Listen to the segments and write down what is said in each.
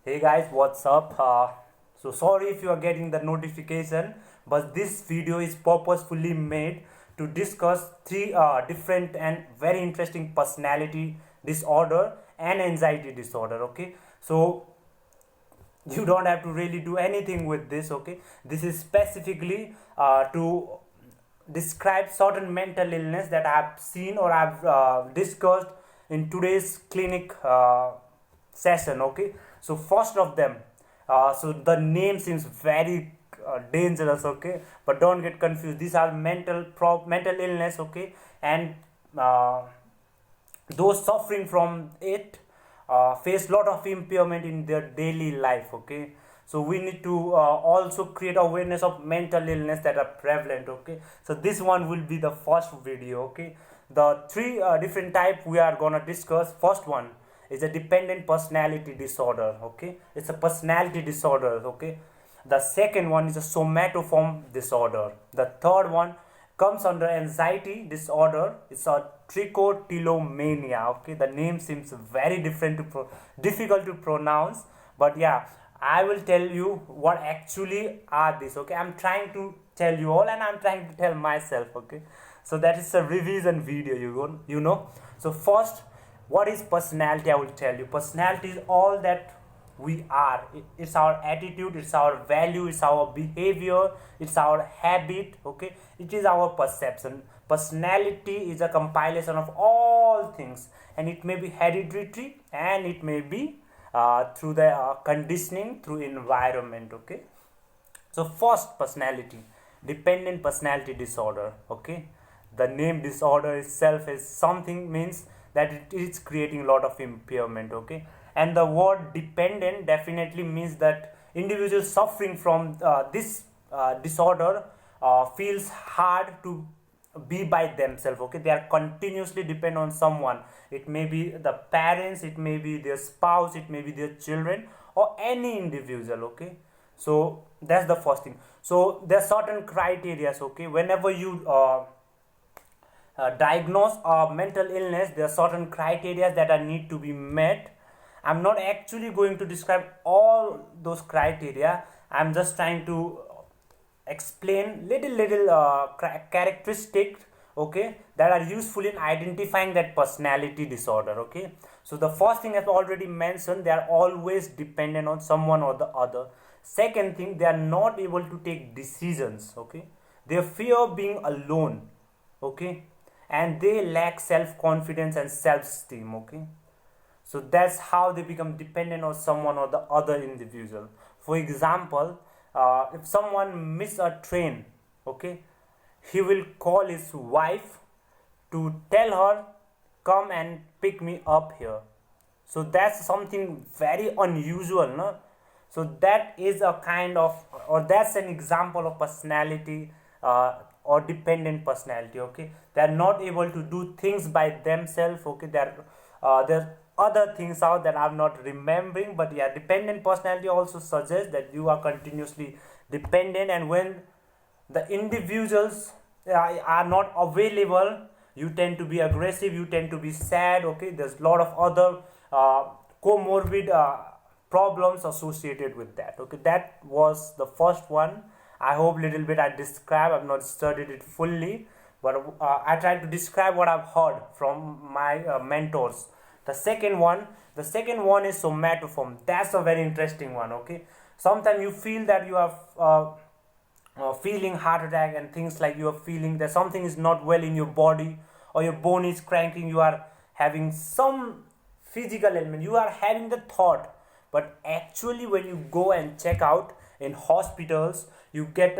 Hey guys, what's up? So sorry if you are getting the notification, but this video is purposefully made to discuss three different and very interesting personality disorder and anxiety disorder. Okay, so you don't have to really do anything with this. Okay, this is specifically to describe certain mental illness that I have seen or I've discussed in today's clinic session. Okay, so first of them, so the name seems very dangerous. Okay, but don't get confused, these are mental illness. Okay, and those suffering from it face lot of impairment in their daily life. Okay, so we need to also create awareness of mental illness that are prevalent. Okay, so this one will be the first video. Okay, the three different type we are gonna discuss. First one is a dependent personality disorder. Okay, it's a personality disorder. Okay, the second one is a somatoform disorder. The third one comes under anxiety disorder. It's a trichotillomania. Okay, the name seems very difficult to pronounce, but yeah, I will tell you what actually are these. Okay, I'm trying to tell you all and I'm trying to tell myself. Okay, so that is a revision video, you know. So first, what is personality? I will tell you. Personality is all that we are. It's our attitude, it's our value, it's our behavior, it's our habit. Okay, it is our perception. Personality is a compilation of all things, and it may be hereditary and it may be through the conditioning, through environment. Okay, so first, personality, dependent personality disorder. Okay, the name disorder itself is something, means that it is creating a lot of impairment. Okay, and the word dependent definitely means that individuals suffering from this disorder feels hard to be by themselves. Okay, they are continuously depend on someone. It may be the parents, it may be their spouse, it may be their children, or any individual. Okay, so that's the first thing. So there are certain criteria. Okay, whenever you diagnose a mental illness, there are certain criteria that are need to be met. I'm not actually going to describe all those criteria. I'm just trying to explain little characteristics, okay, that are useful in identifying that personality disorder. Okay, so the first thing, I've already mentioned, they are always dependent on someone or the other. Second thing, they are not able to take decisions. Okay, they fear being alone. Okay, and they lack self-confidence and self-esteem. Okay, so that's how they become dependent on someone or the other individual. For example, if someone miss a train, okay, he will call his wife to tell her, come and pick me up here. So that's something very unusual, no? So that is a kind of, or that's an example of personality or dependent personality. Okay, they are not able to do things by themselves. Okay, there's other things out that I'm not remembering, but yeah, dependent personality also suggests that you are continuously dependent, and when the individuals are not available, you tend to be aggressive, you tend to be sad. Okay, there's a lot of other comorbid problems associated with that. Okay, that was the first one. I hope little bit I describe, I've not studied it fully, but I tried to describe what I've heard from my mentors. The second one is somatoform. That's a very interesting one. Okay, sometimes you feel that you are feeling heart attack and things, like you are feeling that something is not well in your body, or your bone is cranking, you are having some physical ailment, you are having the thought, but actually when you go and check out in hospitals, you get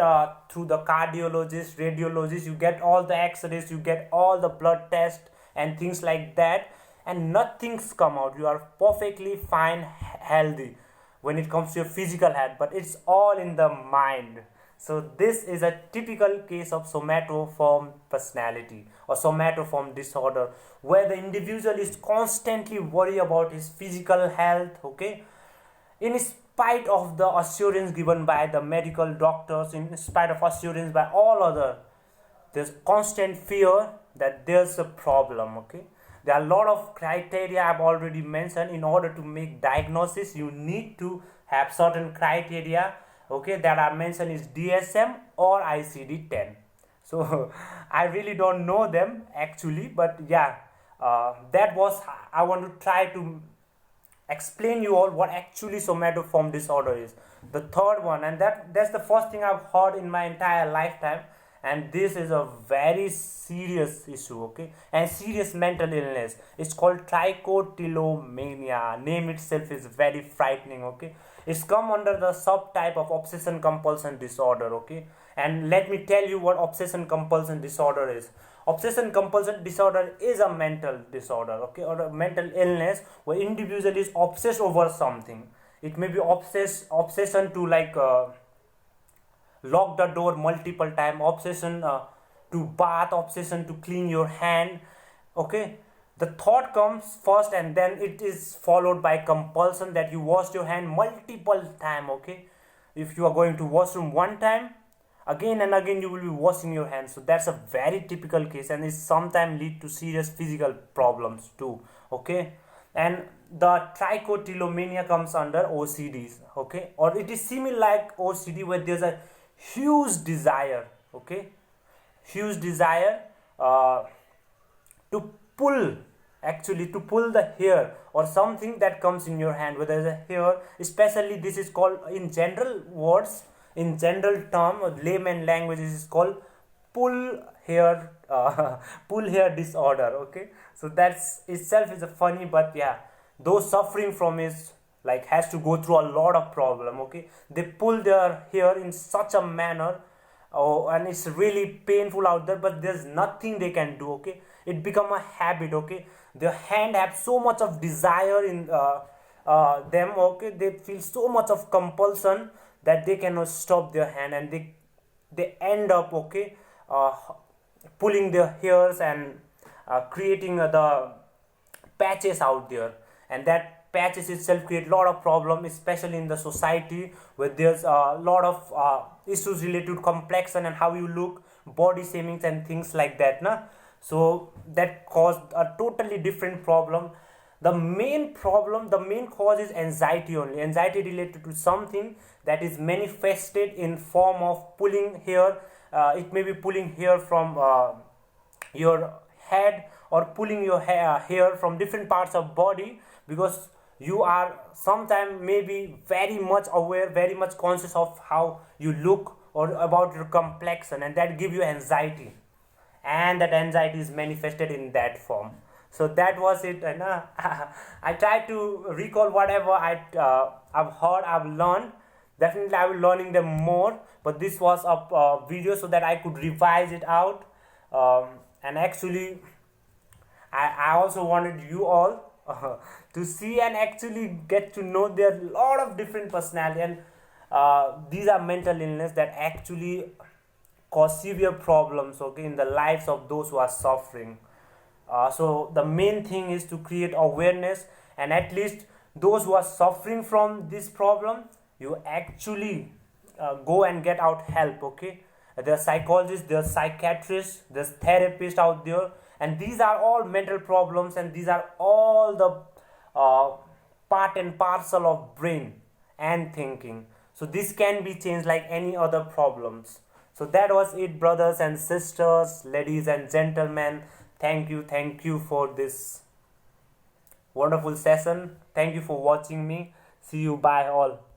through the cardiologist, radiologist, you get all the x-rays, you get all the blood tests and things like that, and nothing's come out. You are perfectly fine, healthy when it comes to your physical health, but it's all in the mind. So this is a typical case of somatoform personality or somatoform disorder, where the individual is constantly worried about his physical health. Okay, in spite of the assurance given by the medical doctors, in spite of assurance by all other, there's constant fear that there's a problem. Okay, There are a lot of criteria I've already mentioned. In order to make diagnosis, you need to have certain criteria, okay, that are mentioned is DSM or ICD-10. So I really don't know them actually, but yeah, that was, I want to try to explain you all what actually somatoform disorder is. The third one, and that's the first thing I've heard in my entire lifetime, and this is a very serious issue, okay, and serious mental illness. It's called trichotillomania. Name itself is very frightening, okay. It's come under the subtype of obsession compulsion disorder, okay. And let me tell you what obsession compulsion disorder is. Obsession compulsion disorder is a mental disorder, okay, or a mental illness where individual is obsessed over something. It may be obsession to like lock the door multiple time, obsession to bath, obsession to clean your hand, okay. The thought comes first and then it is followed by compulsion that you wash your hand multiple time, okay. If you are going to washroom one time, again and again you will be washing your hands. So that's a very typical case, and it sometimes lead to serious physical problems too, okay. And the trichotillomania comes under OCDs, okay, or it is similar like OCD where there's a huge desire, okay, huge desire to pull, actually to pull the hair or something that comes in your hand, whether there's a hair, especially this is called in general words, in general term or layman language, this is called pull hair pull hair disorder, okay. So that's itself is a funny, but yeah, those suffering from it like has to go through a lot of problem, okay. They pull their hair in such a manner, oh, and it's really painful out there, but there's nothing they can do, okay. It become a habit, okay. Their hand have so much of desire in them, okay. They feel so much of compulsion that they cannot stop their hand, and they end up, okay, pulling their hairs and creating the patches out there, and that patches itself create a lot of problem, especially in the society where there's a lot of issues related to complexion and how you look, body shaming and things like that, na. So that caused a totally different problem. The main problem, the main cause is anxiety only. Anxiety related to something that is manifested in form of pulling hair. It may be pulling hair from your head, or pulling your hair from different parts of body, because you are sometimes maybe very much aware, very much conscious of how you look or about your complexion, and that give you anxiety, and that anxiety is manifested in that form. So that was it, and I try to recall whatever I've heard, I've learned. Definitely I will learning them more, but this was a video so that I could revise it out, and actually I also wanted you all to see and actually get to know there are a lot of different personality, and these are mental illness that actually cause severe problems, okay, in the lives of those who are suffering. So the main thing is to create awareness, and at least those who are suffering from this problem, you actually go and get out help, okay. There are psychologists, there are psychiatrists, there's therapists out there, and these are all mental problems, and these are all the part and parcel of brain and thinking. So this can be changed like any other problems. So that was it, brothers and sisters, ladies and gentlemen. Thank you for this wonderful session. Thank you for watching me. See you, bye all.